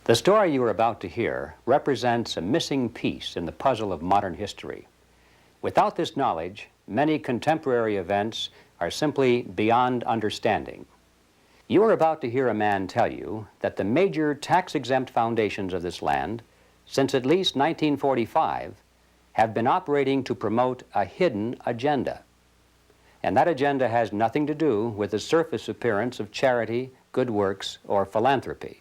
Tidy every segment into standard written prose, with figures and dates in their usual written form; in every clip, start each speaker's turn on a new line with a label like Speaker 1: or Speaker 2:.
Speaker 1: The story you are about to hear represents a missing piece in the puzzle of modern history. Without this knowledge, many contemporary events are simply beyond understanding. You are about to hear a man tell you that the major tax-exempt foundations of this land, since at least 1945, have been operating to promote a hidden agenda. And that agenda has nothing to do with the surface appearance of charity, good works, or philanthropy.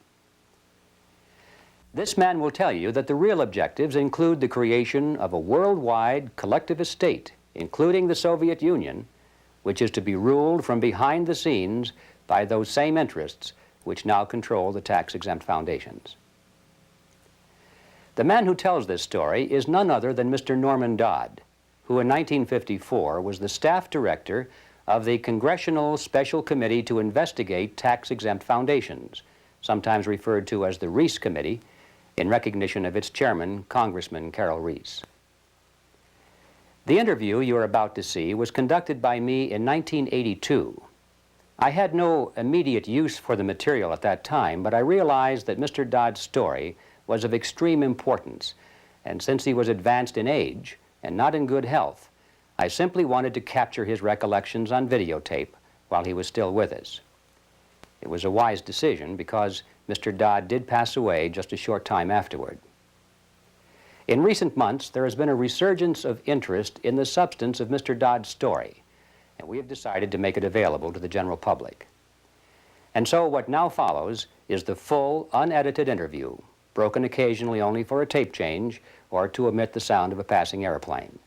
Speaker 1: This man will tell you that the real objectives include the creation of a worldwide collectivist state, including the Soviet Union, which is to be ruled from behind the scenes by those same interests which now control the tax-exempt foundations. The man who tells this story is none other than Mr. Norman Dodd, who in 1954 was the staff director of the Congressional Special Committee to investigate tax-exempt foundations, sometimes referred to as the Reece Committee, in recognition of its chairman, Congressman Carroll Reece. The interview you are about to see was conducted by me in 1982. I had no immediate use for the material at that time, but I realized that Mr. Dodd's story was of extreme importance, and since he was advanced in age and not in good health, I simply wanted to capture his recollections on videotape while he was still with us. It was a wise decision because Mr. Dodd did pass away just a short time afterward. In recent months, there has been a resurgence of interest in the substance of Mr. Dodd's story, and we have decided to make it available to the general public. And so what now follows is the full, unedited interview, broken occasionally only for a tape change or to omit the sound of a passing airplane.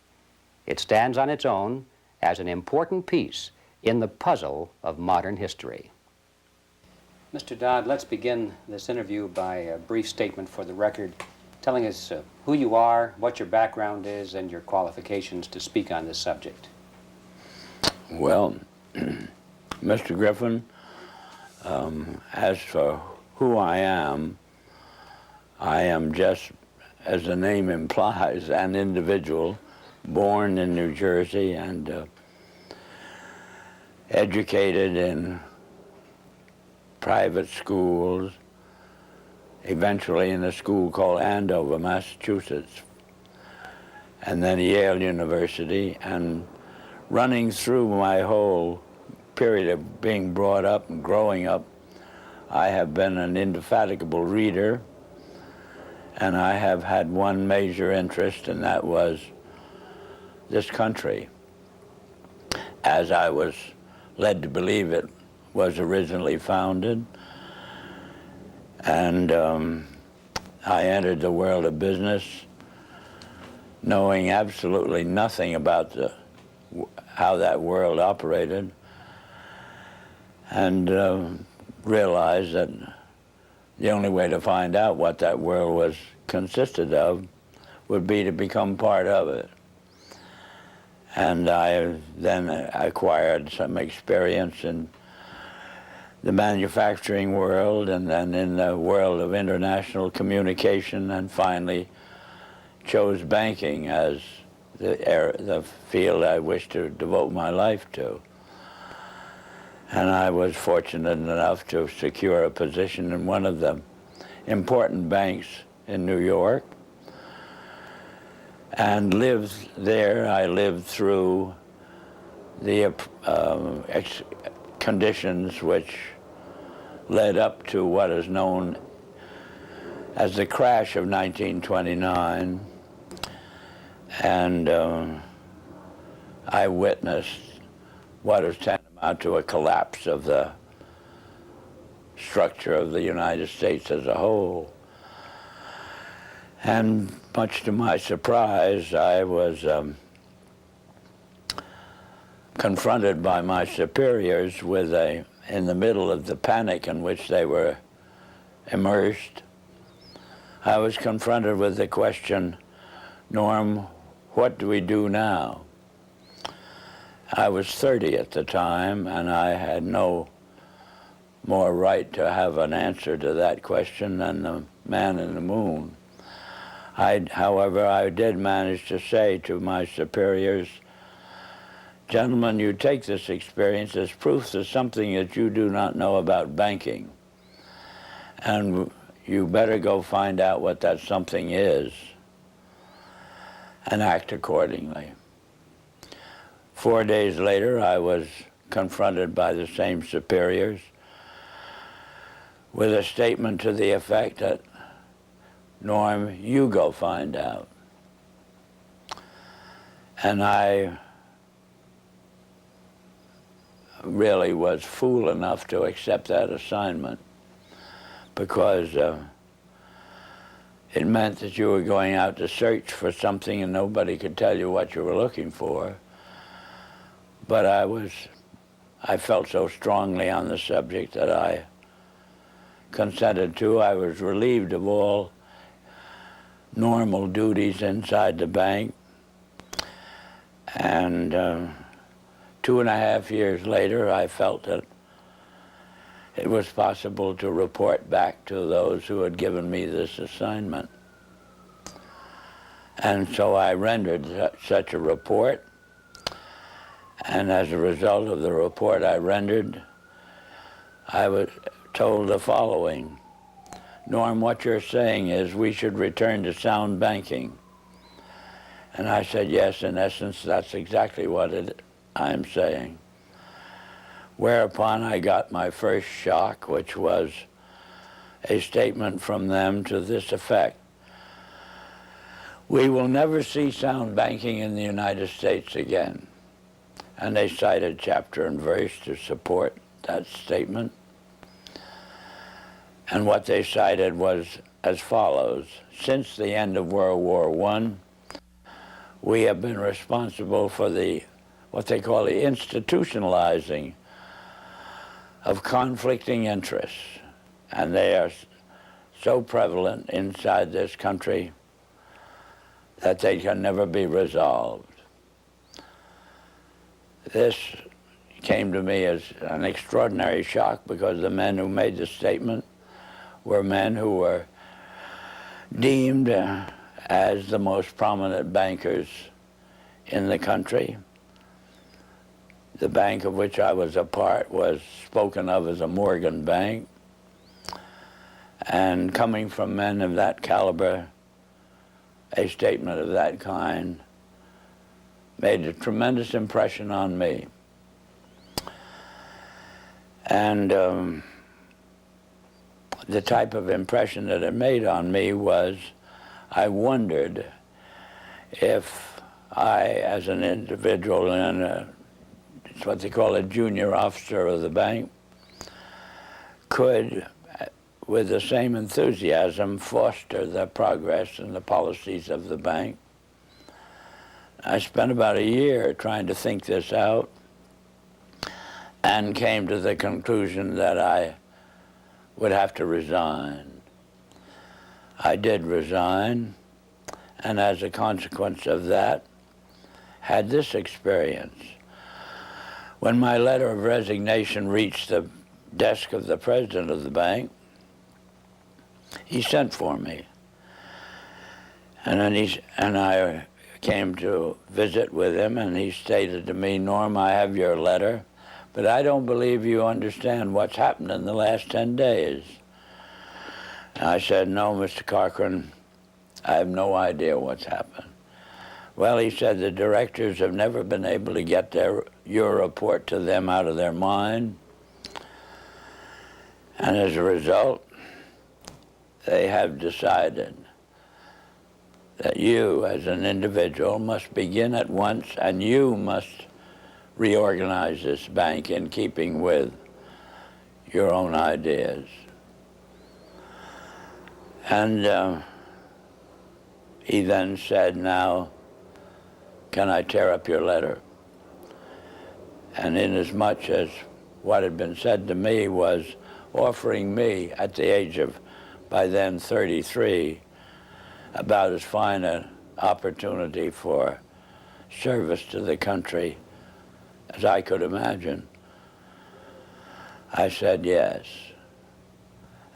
Speaker 1: It stands on its own as an important piece in the puzzle of modern history. Mr. Dodd, let's begin this interview by a brief statement for the record, telling us who you are, what your background is, and your qualifications to speak on this subject.
Speaker 2: Well, Mr. Griffin, as for who I am just, as the name implies, an individual born in New Jersey and educated in private schools, eventually in a school called Andover, Massachusetts, and then Yale University, and running through my whole period of being brought up and growing up, I have been an indefatigable reader, and I have had one major interest, and that was this country, as I was led to believe it was originally founded. And I entered the world of business knowing absolutely nothing about how that world operated, and realized that the only way to find out what that world was consisted of would be to become part of it. And I then acquired some experience in the manufacturing world, and then in the world of international communication, and finally chose banking as the field I wished to devote my life to. And I was fortunate enough to secure a position in one of the important banks in New York, and lived there. I lived through the conditions which led up to what is known as the crash of 1929, and I witnessed what is tantamount to a collapse of the structure of the United States as a whole. And much to my surprise, I was confronted by my superiors with in the middle of the panic in which they were immersed, I was confronted with the question, Norm, what do we do now? I was 30 at the time, and I had no more right to have an answer to that question than the man in the moon. However, I did manage to say to my superiors, gentlemen, you take this experience as proof of something that you do not know about banking. And you better go find out what that something is and act accordingly. 4 days later, I was confronted by the same superiors with a statement to the effect that, Norm, you go find out. And I really was fool enough to accept that assignment because it meant that you were going out to search for something and nobody could tell you what you were looking for. But I felt so strongly on the subject that I consented to. I was relieved of all normal duties inside the bank. And 2.5 years later, I felt that it was possible to report back to those who had given me this assignment. And so I rendered such a report. And as a result of the report I rendered, I was told the following: Norm, what you're saying is we should return to sound banking. And I said, yes, in essence, that's exactly what I'm saying. Whereupon I got my first shock, which was a statement from them to this effect: we will never see sound banking in the United States again. And they cited chapter and verse to support that statement. And what they cited was as follows: since the end of World War I, we have been responsible for what they call the institutionalizing of conflicting interests. And they are so prevalent inside this country that they can never be resolved. This came to me as an extraordinary shock because the men who made the statement were men who were deemed as the most prominent bankers in the country. The bank of which I was a part was spoken of as a Morgan bank. And coming from men of that caliber, a statement of that kind made a tremendous impression on me. And the type of impression that it made on me was, I wondered if I, as an individual and it's what they call a junior officer of the bank, could, with the same enthusiasm, foster the progress and the policies of the bank. I spent about a year trying to think this out and came to the conclusion that I would have to resign. I did resign, and as a consequence of that, had this experience. When my letter of resignation reached the desk of the president of the bank, he sent for me. And I came to visit with him, and he stated to me, Norm, I have your letter, but I don't believe you understand what's happened in the last 10 days. And I said, no, Mr. Cochran, I have no idea what's happened. Well, he said, the directors have never been able to get your report to them out of their mind. And as a result, they have decided that you, as an individual, must begin at once, and you must reorganize this bank in keeping with your own ideas. And he then said, now, can I tear up your letter? And inasmuch as what had been said to me was offering me, at the age of, by then, 33, about as fine an opportunity for service to the country as I could imagine, I said yes.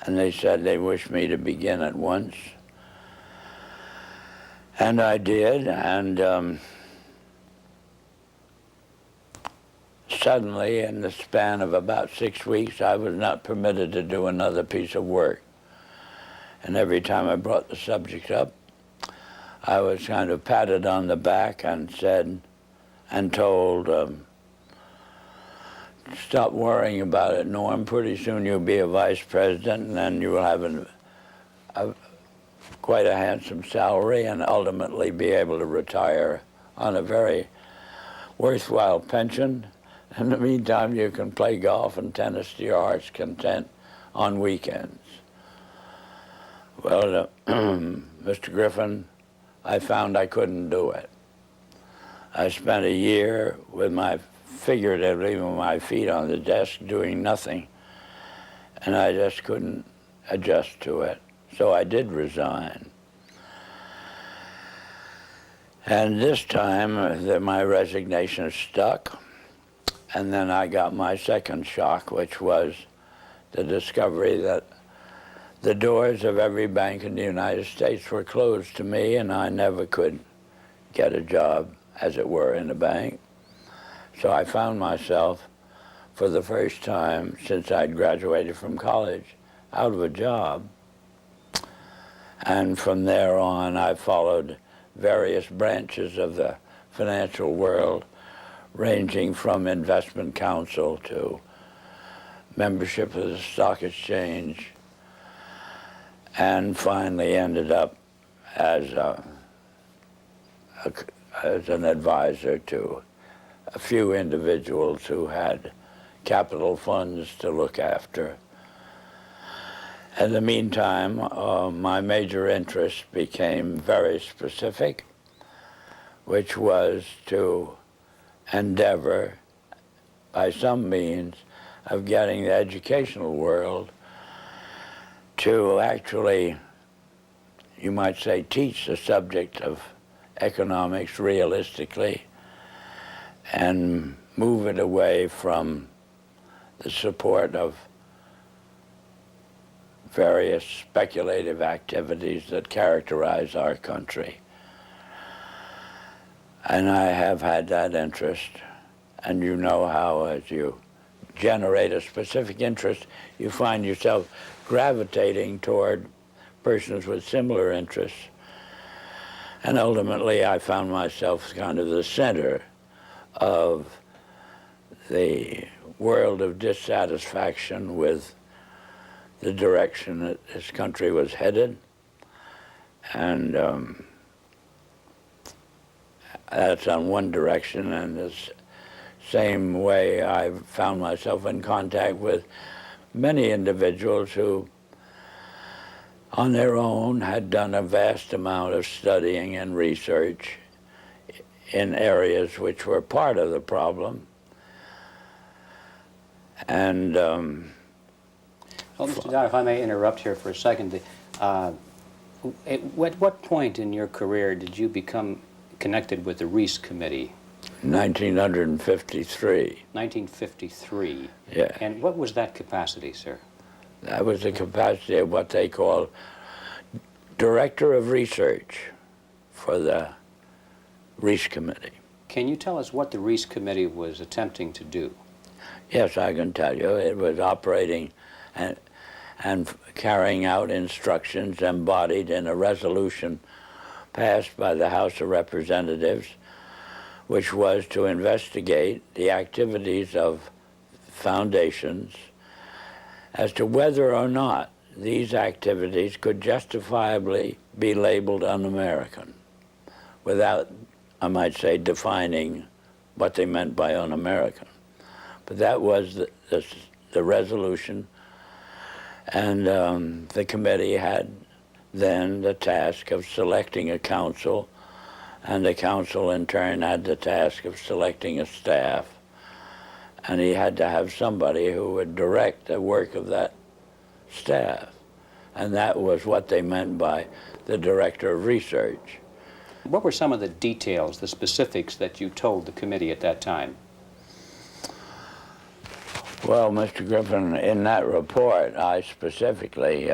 Speaker 2: And they said they wished me to begin at once. And I did, and suddenly, in the span of about 6 weeks, I was not permitted to do another piece of work. And every time I brought the subject up, I was kind of patted on the back and said, and told, stop worrying about it, Norm. Pretty soon you'll be a vice president, and then you will have quite a handsome salary and ultimately be able to retire on a very worthwhile pension. In the meantime, you can play golf and tennis to your heart's content on weekends. Well, Mr. Griffin, I found I couldn't do it. I spent a year with figuratively with my feet on the desk doing nothing, and I just couldn't adjust to it. So I did resign. And this time, my resignation stuck, and then I got my second shock, which was the discovery that the doors of every bank in the United States were closed to me, and I never could get a job, as it were, in a bank. So I found myself, for the first time since I'd graduated from college, out of a job. And from there on, I followed various branches of the financial world, ranging from investment counsel to membership of the stock exchange, and finally ended up as an advisor to a few individuals who had capital funds to look after. In the meantime, my major interest became very specific, which was to endeavor, by some means, of getting the educational world to actually, you might say, teach the subject of economics realistically and move it away from the support of various speculative activities that characterize our country. And I have had that interest, and you know how as you generate a specific interest, you find yourself gravitating toward persons with similar interests. And ultimately, I found myself kind of the center of the world of dissatisfaction with the direction that this country was headed. And that's on one direction, and this same way I found myself in contact with many individuals who, on their own, had done a vast amount of studying and research in areas which were part of the problem. And
Speaker 1: well, Mr. Dodd, if I may interrupt here for a second, at what point in your career did you become connected with the Reece Committee?
Speaker 2: 1953.
Speaker 1: 1953.
Speaker 2: Yeah.
Speaker 1: And what was that capacity, sir?
Speaker 2: That was the capacity of what they call Director of Research for the Reece Committee.
Speaker 1: Can you tell us what the Reece Committee was attempting to do?
Speaker 2: Yes, I can tell you. It was operating and carrying out instructions embodied in a resolution passed by the House of Representatives, which was to investigate the activities of foundations as to whether or not these activities could justifiably be labeled un-American without, I might say, defining what they meant by un-American. But that was the resolution, and the committee had then the task of selecting a council, and the council in turn had the task of selecting a staff, and he had to have somebody who would direct the work of that staff. And that was what they meant by the Director of Research.
Speaker 1: What were some of the details, the specifics that you told the committee at that time?
Speaker 2: Well, Mr. Griffin, in that report, I specifically,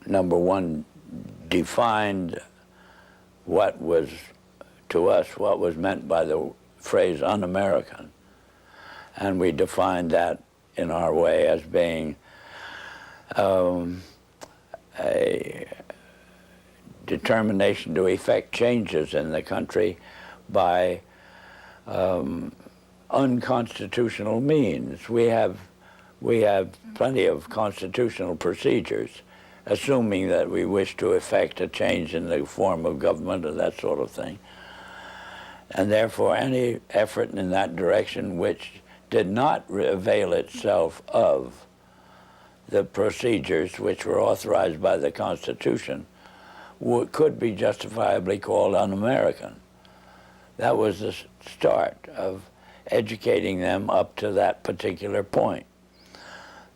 Speaker 2: number one, defined what was, to us, what was meant by the phrase un-American. And we defined that in our way as being a determination to effect changes in the country by unconstitutional means. We have plenty of constitutional procedures, assuming that we wish to effect a change in the form of government or that sort of thing. And therefore, any effort in that direction which did not avail itself of the procedures which were authorized by the Constitution could be justifiably called un-American. That was the start of educating them up to that particular point.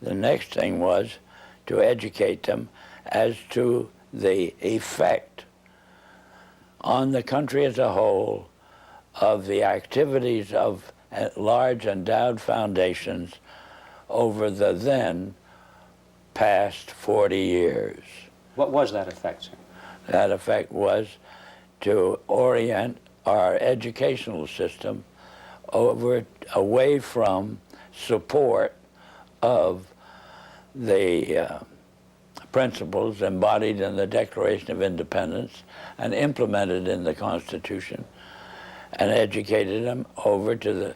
Speaker 2: The next thing was to educate them as to the effect on the country as a whole of the activities of large endowed foundations over the then past 40 years.
Speaker 1: What was that effect, sir?
Speaker 2: That effect was to orient our educational system away from support of the principles embodied in the Declaration of Independence and implemented in the Constitution, and educated them over to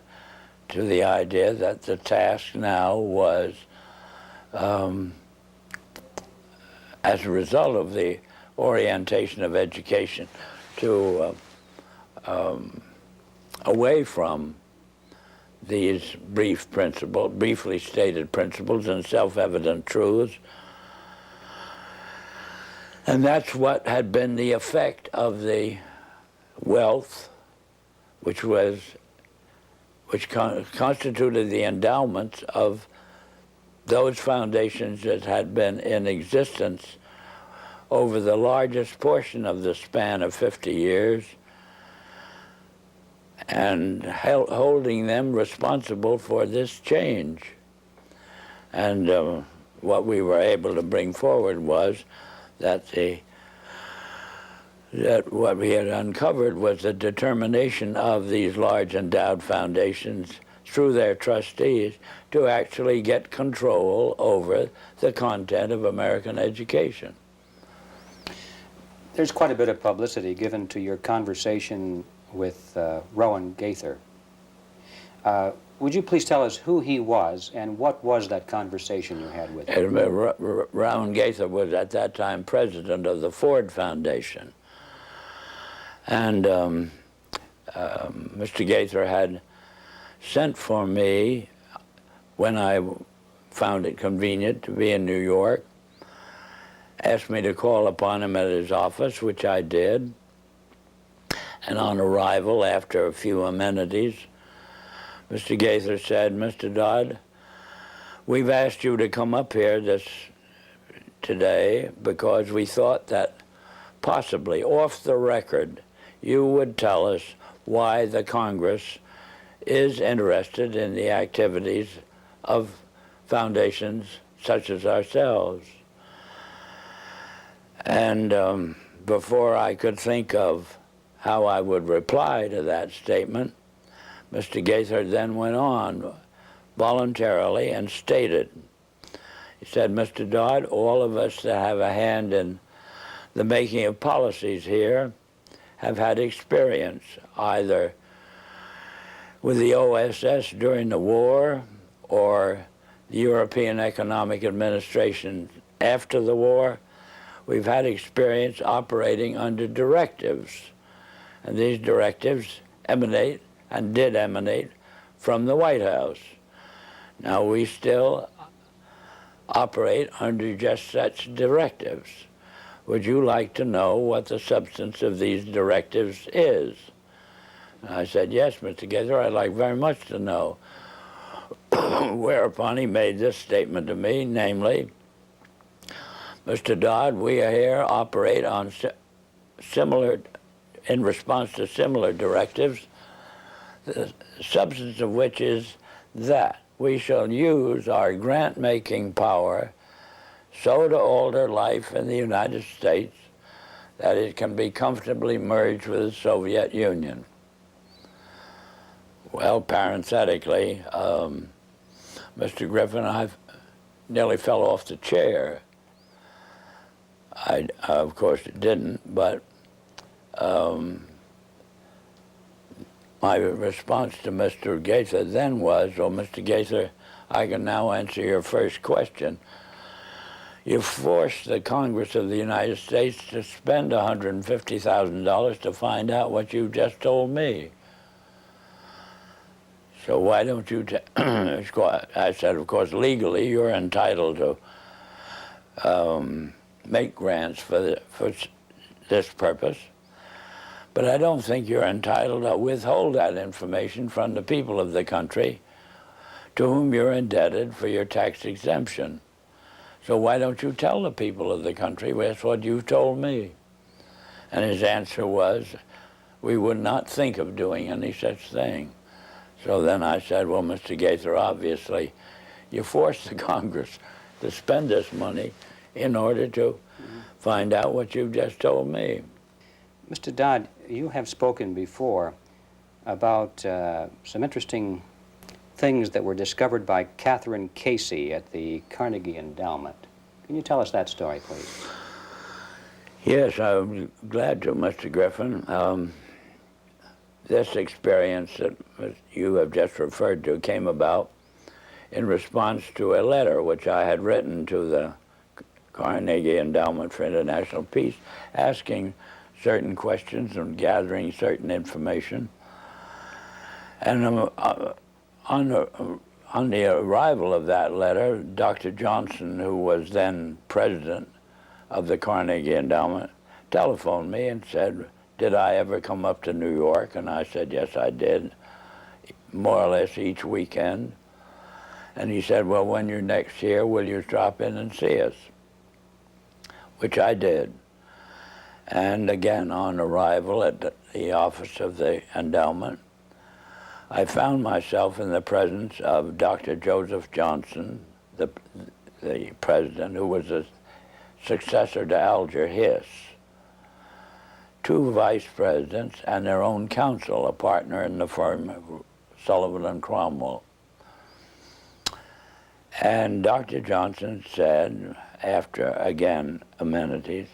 Speaker 2: the idea that the task now was, as a result of the orientation of education, to away from these briefly stated principles and self-evident truths. And that's what had been the effect of the wealth which constituted the endowments of those foundations that had been in existence over the largest portion of the span of 50 years, and holding them responsible for this change. And what we were able to bring forward was that what we had uncovered was the determination of these large endowed foundations through their trustees to actually get control over the content of American education.
Speaker 1: There's quite a bit of publicity given to your conversation with Rowan Gaither. Would you please tell us who he was and what was that conversation you had with him?
Speaker 2: Rowan Gaither was at that time president of the Ford Foundation. And Mr. Gaither had sent for me when I found it convenient to be in New York, asked me to call upon him at his office, which I did. And on arrival, after a few amenities, Mr. Gaither said, "Mr. Dodd, we've asked you to come up here today because we thought that possibly off the record you would tell us why the Congress is interested in the activities of foundations such as ourselves." And before I could think of how I would reply to that statement, Mr. Gaither then went on voluntarily and stated, he said, "Mr. Dodd, all of us that have a hand in the making of policies here have had experience either with the OSS during the war or the European Economic Administration after the war. We've had experience operating under directives, and these directives emanate and did emanate from the White House. Now we still operate under just such directives. Would you like to know what the substance of these directives is?" And I said, "Yes, Mr. Gaither, I'd like very much to know." Whereupon he made this statement to me, namely, "Mr. Dodd, we here operate on in response to similar directives, the substance of which is that we shall use our grant-making power so to alter life in the United States that it can be comfortably merged with the Soviet Union." Well, parenthetically, Mr. Griffin, I've nearly fell off the chair. I of course, didn't, but my response to Mr. Gaither then was, well, Mr. Gaither, I can now answer your first question. You forced the Congress of the United States to spend $150,000 to find out what you just told me. So why don't you I said, of course, legally you're entitled to make grants for this purpose, but I don't think you're entitled to withhold that information from the people of the country to whom you're indebted for your tax exemption. So why don't you tell the people of the country that's what you've told me? And his answer was, we would not think of doing any such thing. So then I said, well, Mr. Gaither, obviously, you forced the Congress to spend this money in order to find out what you've just told me.
Speaker 1: Mr. Dodd, you have spoken before about some interesting things that were discovered by Catherine Casey at the Carnegie Endowment. Can you tell us that story, please?
Speaker 2: Yes, I'm glad to, Mr. Griffin. This experience that you have just referred to came about in response to a letter which I had written to the Carnegie Endowment for International Peace, asking certain questions and gathering certain information. And on the arrival of that letter, Dr. Johnson, who was then president of the Carnegie Endowment, telephoned me and said, did I ever come up to New York? And I said, yes, I did, more or less each weekend. And he said, well, when you're next here, will you drop in and see us? Which I did. And again, on arrival at the office of the endowment, I found myself in the presence of Dr. Joseph Johnson, the president, who was a successor to Alger Hiss, two vice presidents, and their own counsel, a partner in the firm of Sullivan and Cromwell. And Dr. Johnson said, after, again, amenities,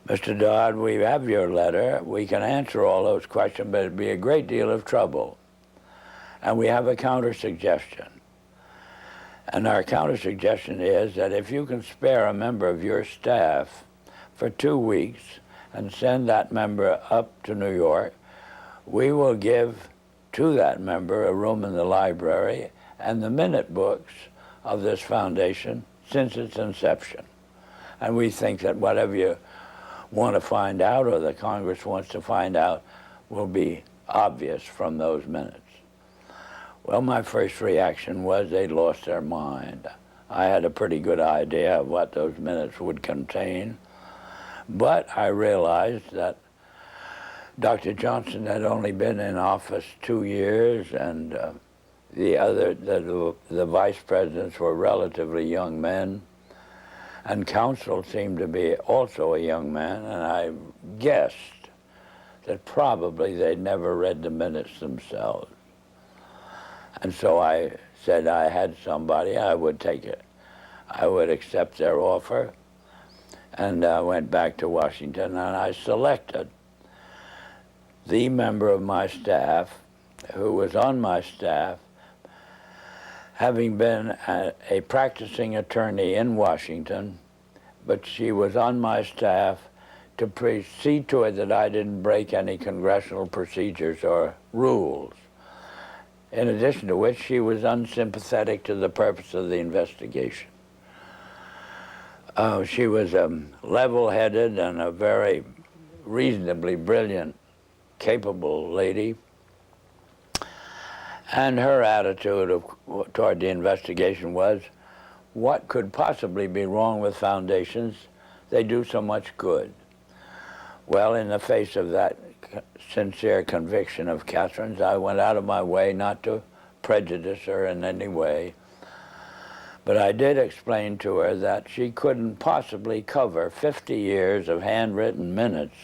Speaker 2: Mr. Dodd, we have your letter. We can answer all those questions, but it'd be a great deal of trouble. And we have a counter-suggestion. And our counter-suggestion is that if you can spare a member of your staff for 2 weeks and send that member up to New York, we will give to that member a room in the library and the minute books of this foundation since its inception. And we think that whatever you want to find out or the Congress wants to find out will be obvious from those minutes. Well, my first reaction was they'd lost their mind. I had a pretty good idea of what those minutes would contain, but I realized that Dr. Johnson had only been in office 2 years, and the vice presidents were relatively young men, and counsel seemed to be also a young man, and I guessed that probably they'd never read the minutes themselves. And so I said I had somebody, I would take it. I would accept their offer, and I went back to Washington, and I selected the member of my staff who was on my staff, having been a practicing attorney in Washington, but she was on my staff to see to it that I didn't break any congressional procedures or rules. In addition to which, she was unsympathetic to the purpose of the investigation. She was level-headed and a very reasonably brilliant, capable lady. And her attitude toward the investigation was, what could possibly be wrong with foundations? They do so much good. Well, in the face of that sincere conviction of Catherine's, I went out of my way not to prejudice her in any way. But I did explain to her that she couldn't possibly cover 50 years of handwritten minutes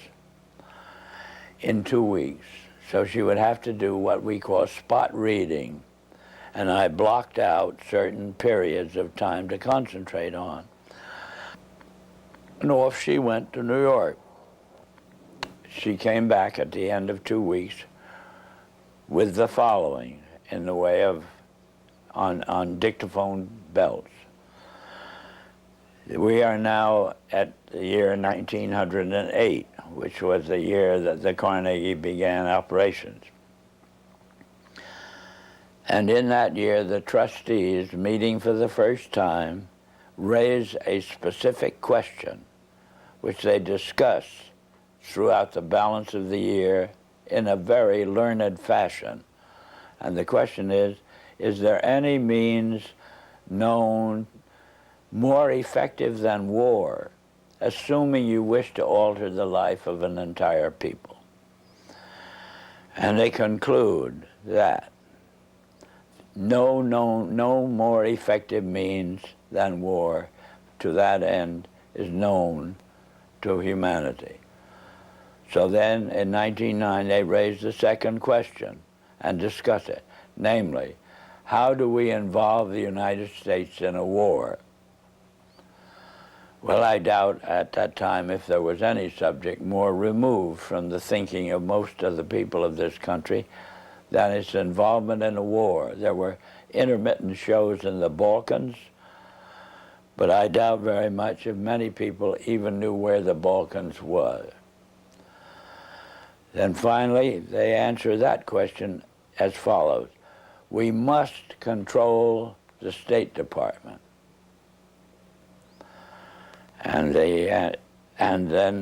Speaker 2: in 2 weeks. So she would have to do what we call spot reading. and I blocked out certain periods of time to concentrate on. And off she went to New York. She came back at the end of 2 weeks with the following in the way of, on dictaphone belts. We are now at the year 1908, which was the year that the Carnegie began operations. And in that year, the trustees, meeting for the first time, raised a specific question, which they discussed throughout the balance of the year in a very learned fashion. And the question is there any means known more effective than war, assuming you wish to alter the life of an entire people? And they conclude that no more effective means than war to that end is known to humanity. So then in 1909 they raised the second question and discussed it, namely, how do we involve the United States in a war? Well, I doubt at that time if there was any subject more removed from the thinking of most of the people of this country than its involvement in a war. There were intermittent shows in the Balkans, but I doubt very much if many people even knew where the Balkans was. Then finally, they answer that question as follows. We must control the State Department. And then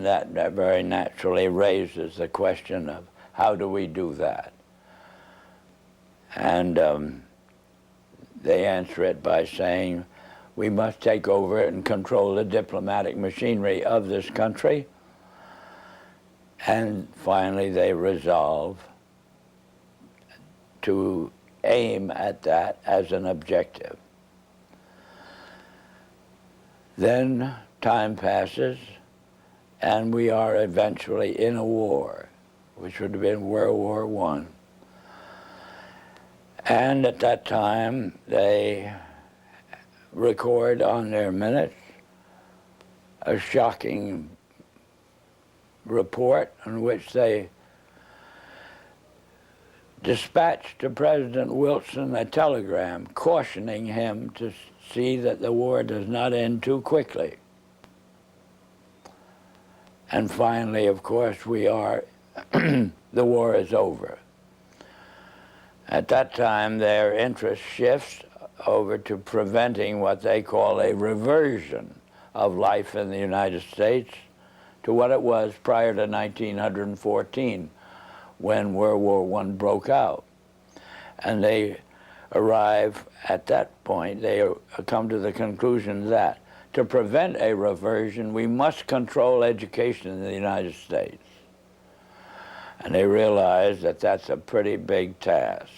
Speaker 2: that very naturally raises the question of how do we do that? And they answer it by saying we must take over and control the diplomatic machinery of this country. And finally they resolve to aim at that as an objective. Then time passes, and we are eventually in a war, which would have been World War I. And at that time, they record on their minutes a shocking report in which they dispatched to President Wilson a telegram cautioning him to see that the war does not end too quickly. And finally, of course, the war is over. At that time, their interest shifts over to preventing what they call a reversion of life in the United States to what it was prior to 1914, when World War I broke out. And they arrive at that point, they come to the conclusion that to prevent a reversion, we must control education in the United States. And they realize that that's a pretty big task.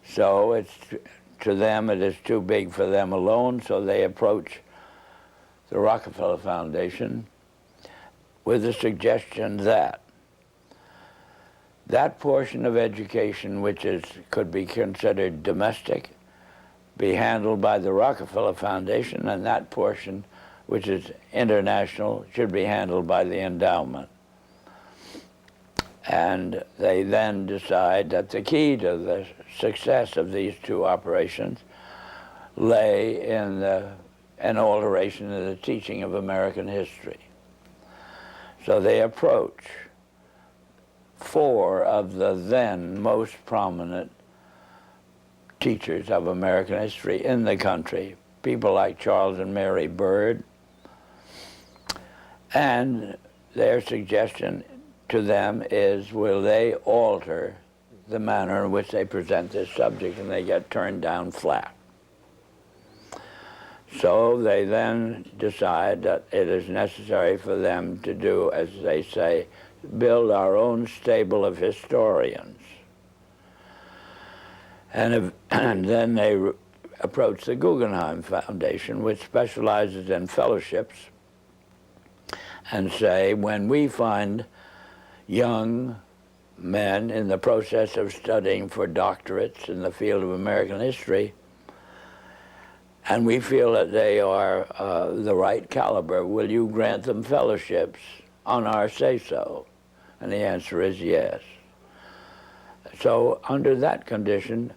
Speaker 2: So to them, it is too big for them alone, so they approach the Rockefeller Foundation with the suggestion that that portion of education which could be considered domestic be handled by the Rockefeller Foundation, and that portion which is international should be handled by the endowment. And they then decide that the key to the success of these two operations lay in an alteration of the teaching of American history. So they approach 4 of the then most prominent teachers of American history in the country, people like Charles and Mary Bird, and their suggestion to them is, will they alter the manner in which they present this subject, and they get turned down flat. So they then decide that it is necessary for them to do, as they say, build our own stable of historians. And then they approach the Guggenheim Foundation, which specializes in fellowships, and say, when we find young men in the process of studying for doctorates in the field of American history, and we feel that they are the right caliber. Will you grant them fellowships on our say-so? And the answer is yes. So under that condition,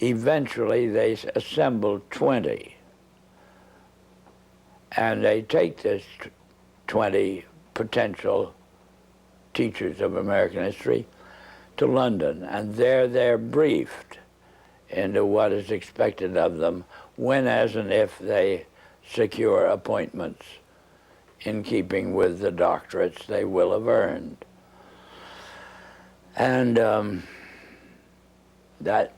Speaker 2: eventually they assembled 20. And they take this 20 potential teachers of American history to London, and there they're briefed into what is expected of them when, as and if they secure appointments in keeping with the doctorates they will have earned. And that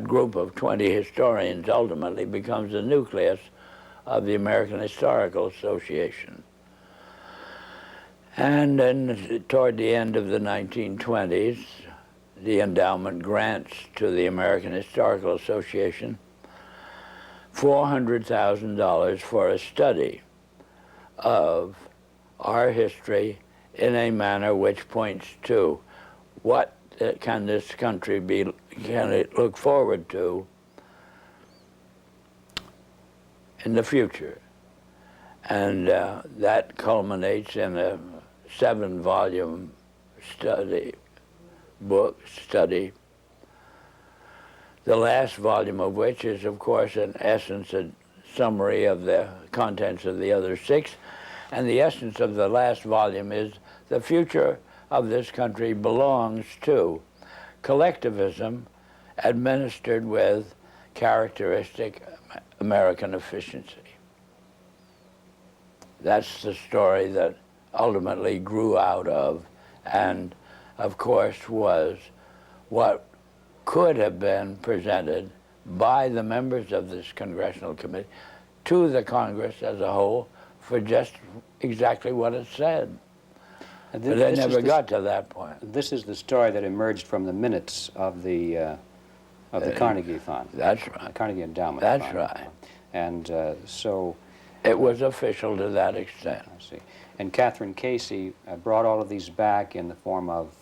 Speaker 2: group of 20 historians ultimately becomes the nucleus of the American Historical Association. And then toward the end of the 1920s, the endowment grants to the American Historical Association $400,000 for a study of our history in a manner which points to what can this country can it look forward to in the future. And that culminates in a 7-volume study, the last volume of which is, of course, in essence, a summary of the contents of the other 6. And the essence of the last volume is the future of this country belongs to collectivism administered with characteristic American efficiency. That's the story that ultimately grew out of, and of course was what could have been presented by the members of this congressional committee to the Congress as a whole for just exactly what it said. But they never got to that point.
Speaker 1: This is the story that emerged from the minutes of the Carnegie Fund.
Speaker 2: That's right.
Speaker 1: Carnegie Endowment
Speaker 2: That's
Speaker 1: Fund.
Speaker 2: right.
Speaker 1: And so...
Speaker 2: It was official to that extent.
Speaker 1: I see. And Catherine Casey brought all of these back in the form of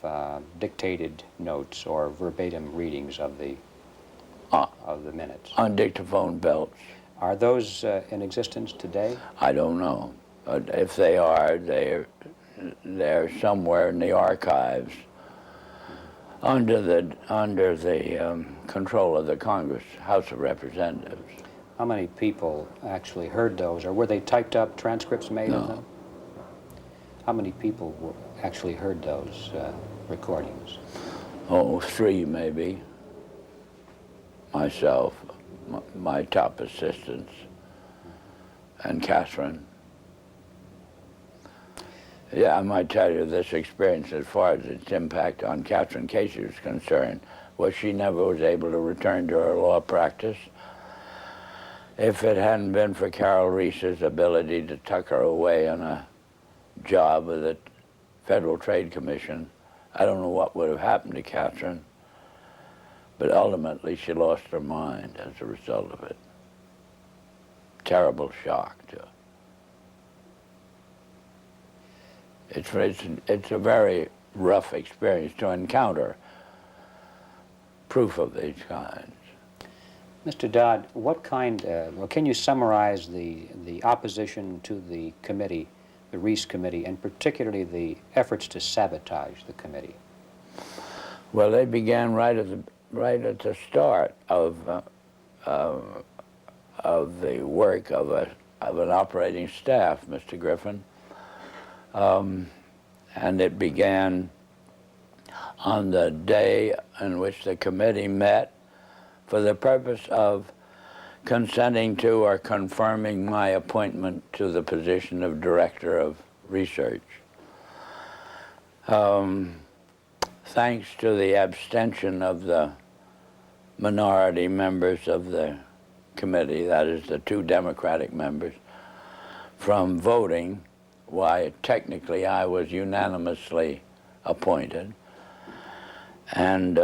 Speaker 1: dictated notes or verbatim readings of the minutes.
Speaker 2: On dictaphone belts.
Speaker 1: Are those in existence today?
Speaker 2: I don't know. If they are, they're somewhere in the archives under the control of the Congress, House of Representatives.
Speaker 1: How many people actually heard those, or were they typed up transcripts made of them? How many people actually heard those recordings?
Speaker 2: Oh, 3 maybe. Myself, my top assistants, and Catherine. Yeah, I might tell you this experience as far as its impact on Catherine Casey was concerned was she never was able to return to her law practice. If it hadn't been for Carol Reece's ability to tuck her away on a job with the Federal Trade Commission, I don't know what would have happened to Catherine, but ultimately she lost her mind as a result of it. Terrible shock to her. It's a very rough experience to encounter proof of these kinds.
Speaker 1: Mr. Dodd, what kind, well, can you summarize the opposition to the committee, the Reece Committee, and particularly the efforts to sabotage the committee?
Speaker 2: Well, they began right at the start of the work of an operating staff, Mr. Griffin, and it began on the day in which the committee met for the purpose of consenting to or confirming my appointment to the position of Director of Research. Thanks to the abstention of the minority members of the committee, that is the 2 Democratic members, from voting, why technically I was unanimously appointed. And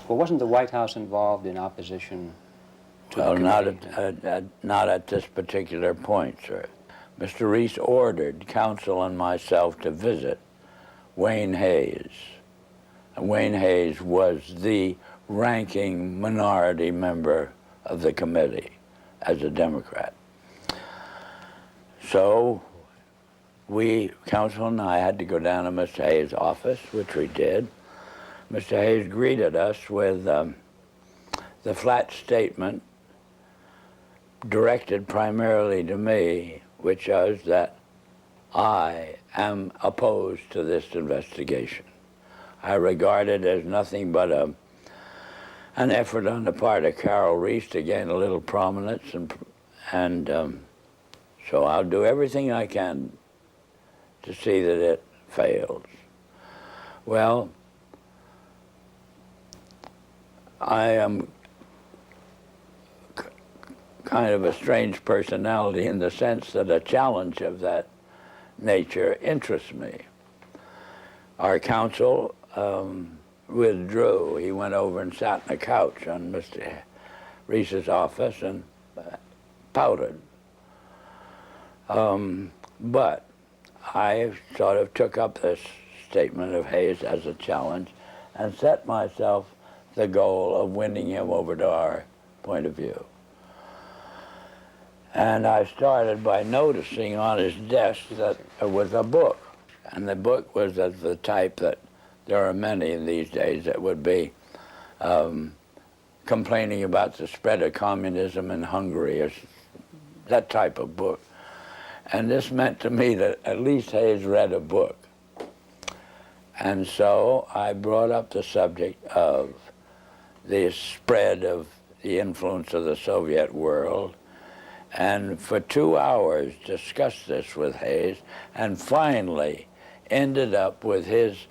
Speaker 1: well, wasn't the White House involved in opposition to the committee?
Speaker 2: Well, not at this particular point, sir. Mr. Reece ordered counsel and myself to visit Wayne Hayes. And Wayne Hayes was the ranking minority member of the committee as a Democrat. So we, counsel and I, had to go down to Mr. Hayes' office, which we did. Mr. Hayes greeted us with the flat statement directed primarily to me, which was that I am opposed to this investigation. I regard it as nothing but an effort on the part of Carol Reece to gain a little prominence, and so I'll do everything I can to see that it fails. Well, I am kind of a strange personality in the sense that a challenge of that nature interests me. Our counsel withdrew. He went over and sat on a couch on Mr. Reece's office and pouted. But I sort of took up this statement of Hayes as a challenge and set myself the goal of winning him over to our point of view. And I started by noticing on his desk that there was a book. And the book was of the type that there are many these days that would be complaining about the spread of communism in Hungary, or that type of book. And this meant to me that at least Hayes read a book. And so I brought up the subject of the spread of the influence of the Soviet world, and for 2 hours discussed this with Hayes, and finally ended up with his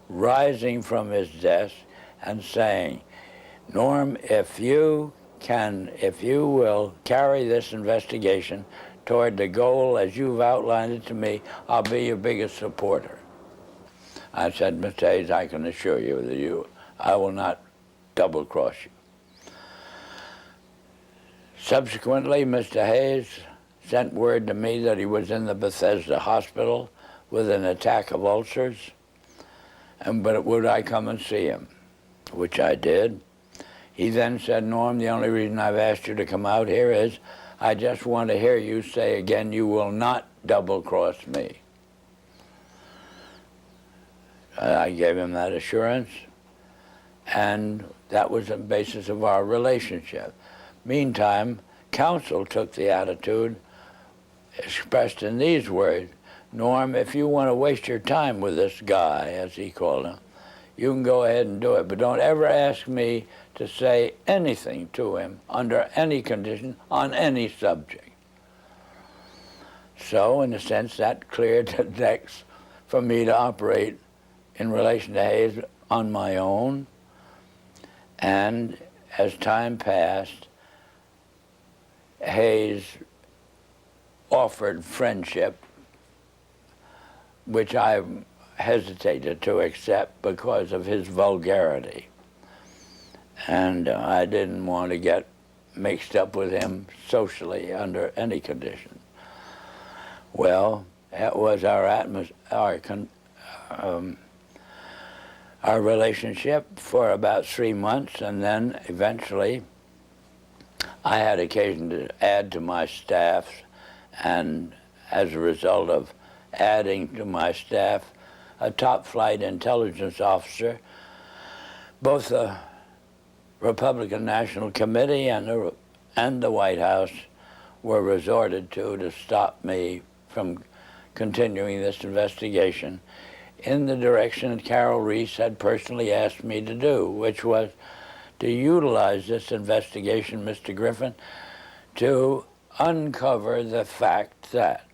Speaker 2: rising from his desk and saying, Norm, if you will carry this investigation toward the goal as you've outlined it to me, I'll be your biggest supporter. I said, Mr. Hayes, I can assure you that I will not double-cross you. Subsequently, Mr. Hayes sent word to me that he was in the Bethesda hospital with an attack of ulcers, but would I come and see him, which I did. He then said, Norm, the only reason I've asked you to come out here is I just want to hear you say again, you will not double-cross me. I gave him that assurance, and that was the basis of our relationship. Meantime, counsel took the attitude expressed in these words, Norm, if you want to waste your time with this guy, as he called him, you can go ahead and do it, but don't ever ask me to say anything to him under any condition on any subject. So, in a sense, that cleared the decks for me to operate in relation to Hayes on my own. And as time passed, Hayes offered friendship, which I hesitated to accept because of his vulgarity. And I didn't want to get mixed up with him socially under any condition. Well, that was our relationship for about 3 months, and then eventually I had occasion to add to my staff, and as a result of adding to my staff a top-flight intelligence officer, both the Republican National Committee and the White House were resorted to stop me from continuing this investigation in the direction that Carol Reece had personally asked me to do, which was to utilize this investigation, Mr. Griffin, to uncover the fact that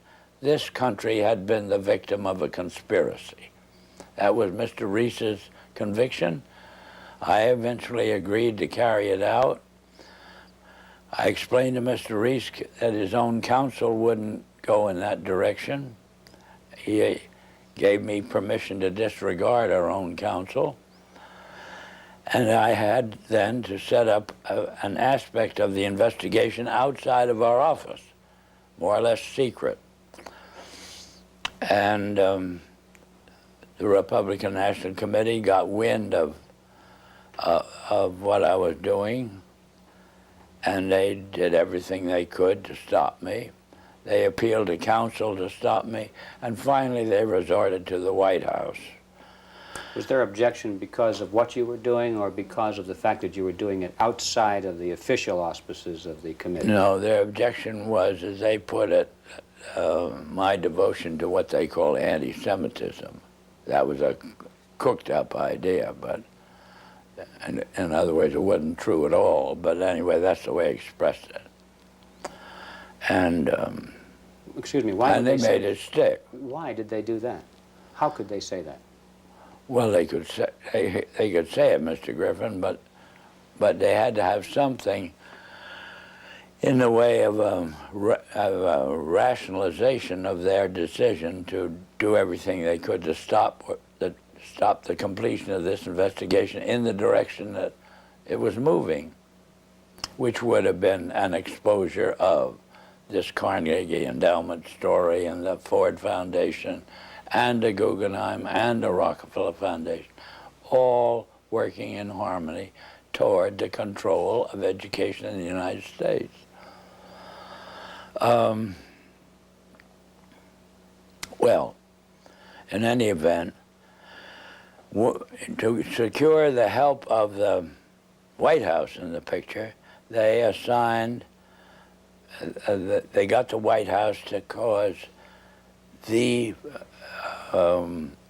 Speaker 2: this country had been the victim of a conspiracy. That was Mr. Reece's conviction. I eventually agreed to carry it out. I explained to Mr. Reece that his own counsel wouldn't go in that direction. He gave me permission to disregard our own counsel. And I had then to set up an aspect of the investigation outside of our office, more or less secret. And the Republican National Committee got wind of what I was doing, and they did everything they could to stop me. They appealed to counsel to stop me, and finally they resorted to the White House.
Speaker 1: Was their objection because of what you were doing or because of the fact that you were doing it outside of the official auspices of the committee?
Speaker 2: No, their objection was, as they put it, my devotion to what they call anti-Semitism. That was a cooked-up idea, but in other words, it wasn't true at all. But anyway, that's the way I expressed it. And
Speaker 1: excuse me, why
Speaker 2: and
Speaker 1: did
Speaker 2: they made it stick.
Speaker 1: Why did they do that? How could they say that?
Speaker 2: Well, they could say it, Mr. Griffin, but they had to have something in the way of a rationalization of their decision to do everything they could to stop the completion of this investigation in the direction that it was moving, which would have been an exposure of this Carnegie Endowment story and the Ford Foundation and the Guggenheim and the Rockefeller Foundation, all working in harmony toward the control of education in the United States. Well, in any event, to secure the help of the White House in the picture, they assigned, they got the White House to cause the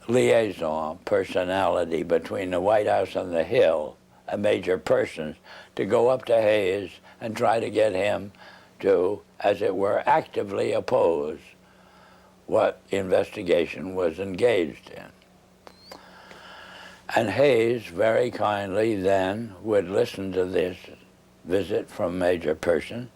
Speaker 2: liaison personality between the White House and the Hill, a major person, to go up to Hayes and try to get him to, as it were, actively oppose what the investigation was engaged in. And Hayes very kindly then would listen to this visit from Major Person.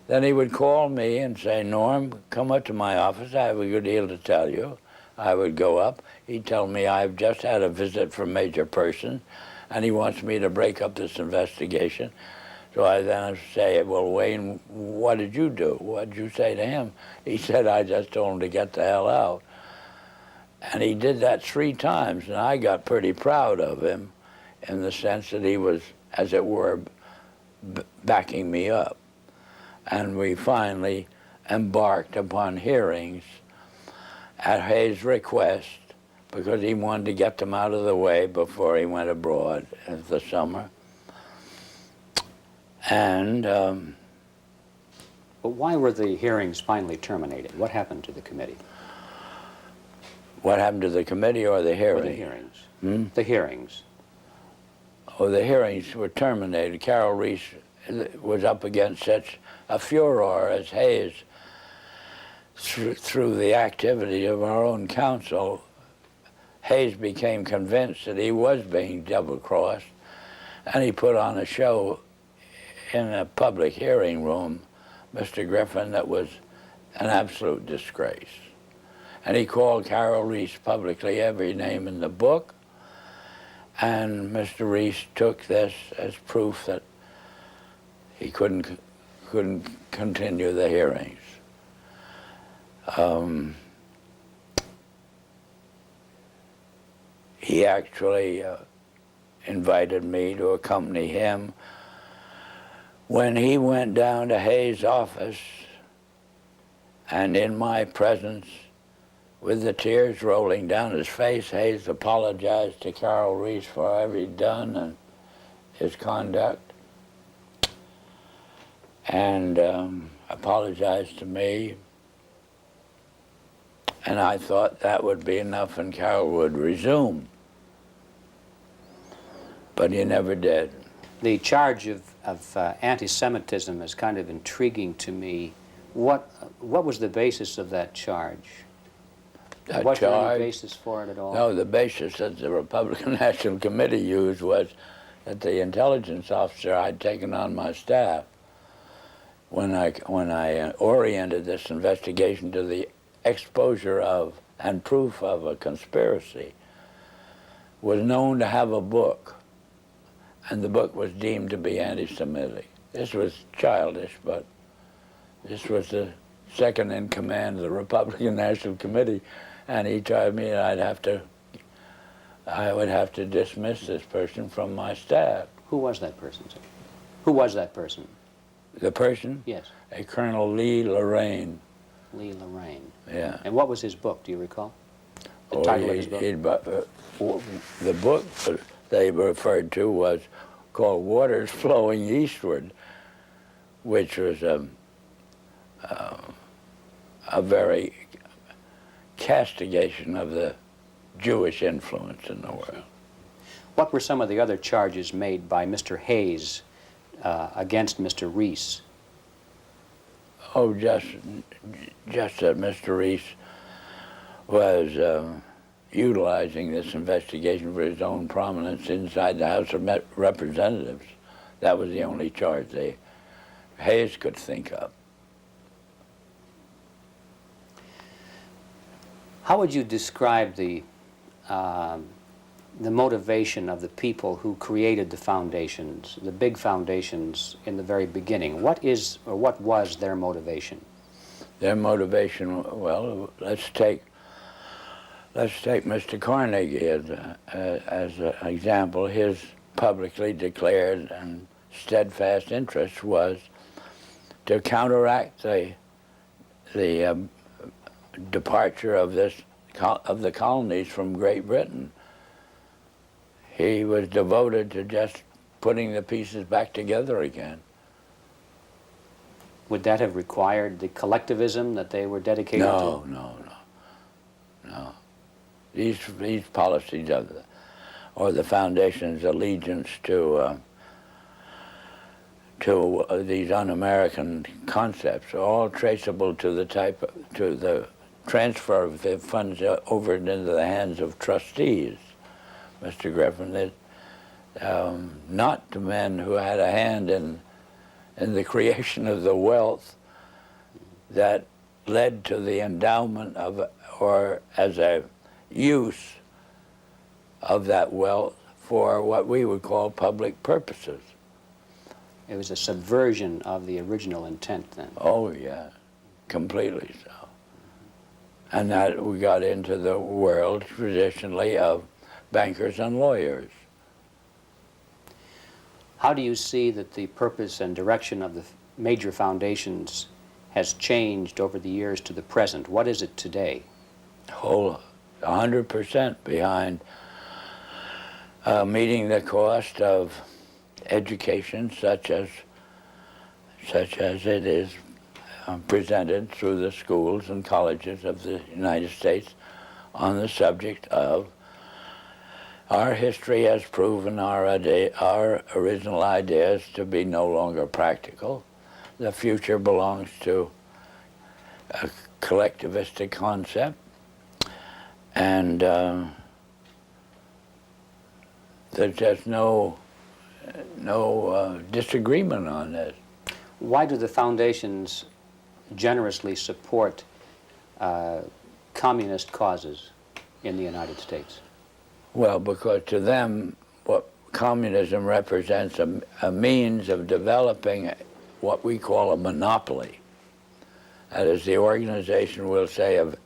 Speaker 2: Then he would call me and say, Norm, come up to my office, I have a good deal to tell you. I would go up. He'd tell me, I've just had a visit from Major Person, and he wants me to break up this investigation. So I then say, well, Wayne, what did you do? What did you say to him? He said, I just told him to get the hell out. And he did that 3 times, and I got pretty proud of him in the sense that he was, as it were, backing me up. And we finally embarked upon hearings at Hayes' request because he wanted to get them out of the way before he went abroad in the summer. And
Speaker 1: but why were the hearings finally terminated? What happened to the committee?
Speaker 2: What happened to the committee or the hearings?
Speaker 1: Or the hearings. The hearings.
Speaker 2: Oh, the hearings were terminated. Carol Reece was up against such a furor as Hayes through the activity of our own counsel. Hayes became convinced that he was being double-crossed, and he put on a show in a public hearing room, Mr. Griffin, that was an absolute disgrace. And he called Carol Reece publicly every name in the book, and Mr. Reece took this as proof that he couldn't continue the hearings. He actually invited me to accompany him when he went down to Hayes' office, and in my presence, with the tears rolling down his face, Hayes apologized to Carol Reece for every done and his conduct, and apologized to me. And I thought that would be enough and Carol would resume. But he never did.
Speaker 1: The charge of anti-Semitism is kind of intriguing to me. What was the basis of that charge? Was there any basis for it at all?
Speaker 2: No, the basis that the Republican National Committee used was that the intelligence officer I'd taken on my staff, when I oriented this investigation to the exposure of and proof of a conspiracy, was known to have a book, and the book was deemed to be anti-Semitic. This was childish, but this was the second in command of the Republican National Committee, And he told me I would have to dismiss this person from my staff.
Speaker 1: Who was that person, sir? Who was that person?
Speaker 2: The person?
Speaker 1: Yes.
Speaker 2: A Colonel Lee Lorraine.
Speaker 1: Lee Lorraine.
Speaker 2: Yeah.
Speaker 1: And what was his book, do you recall? The title of his book?
Speaker 2: The book they referred to was called Waters Flowing Eastward, which was a very castigation of the Jewish influence in the world.
Speaker 1: What were some of the other charges made by Mr. Hayes against Mr. Reece?
Speaker 2: Oh, just that Mr. Reece was utilizing this investigation for his own prominence inside the House of Representatives. That was the only charge Hayes could think of.
Speaker 1: How would you describe the motivation of the people who created the foundations, the big foundations in the very beginning? What is, or what was their motivation?
Speaker 2: Their motivation, well, let's take Mr. Carnegie as an example. His publicly declared and steadfast interest was to counteract the departure of the colonies from Great Britain. He was devoted to just putting the pieces back together again.
Speaker 1: Would that have required the collectivism that they were dedicated to?
Speaker 2: No. These policies or the foundation's allegiance to these un-American concepts are all traceable to the transfer of the funds over into the hands of trustees, Mr. Griffin. Not to men who had a hand in the creation of the wealth that led to the endowment of, or as a use of that wealth for what we would call public purposes.
Speaker 1: It was a subversion of the original intent then.
Speaker 2: Oh, yeah, completely so. And that we got into the world traditionally of bankers and lawyers.
Speaker 1: How do you see that the purpose and direction of the major foundations has changed over the years to the present? What is it today?
Speaker 2: Whole 100% behind meeting the cost of education such as it is presented through the schools and colleges of the United States on the subject of our history has proven our original ideas to be no longer practical. The future belongs to a collectivistic concept, and there's just no disagreement on this.
Speaker 1: Why do the foundations generously support communist causes in the United States?
Speaker 2: Well, because to them, what communism represents a means of developing what we call a monopoly. That is, the organization, we'll say, of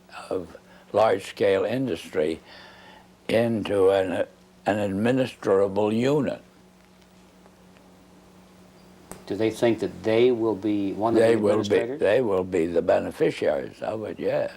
Speaker 2: large-scale industry into an administrable unit.
Speaker 1: Do they think that they will be one of the administrators?
Speaker 2: They will be the beneficiaries of it, yes.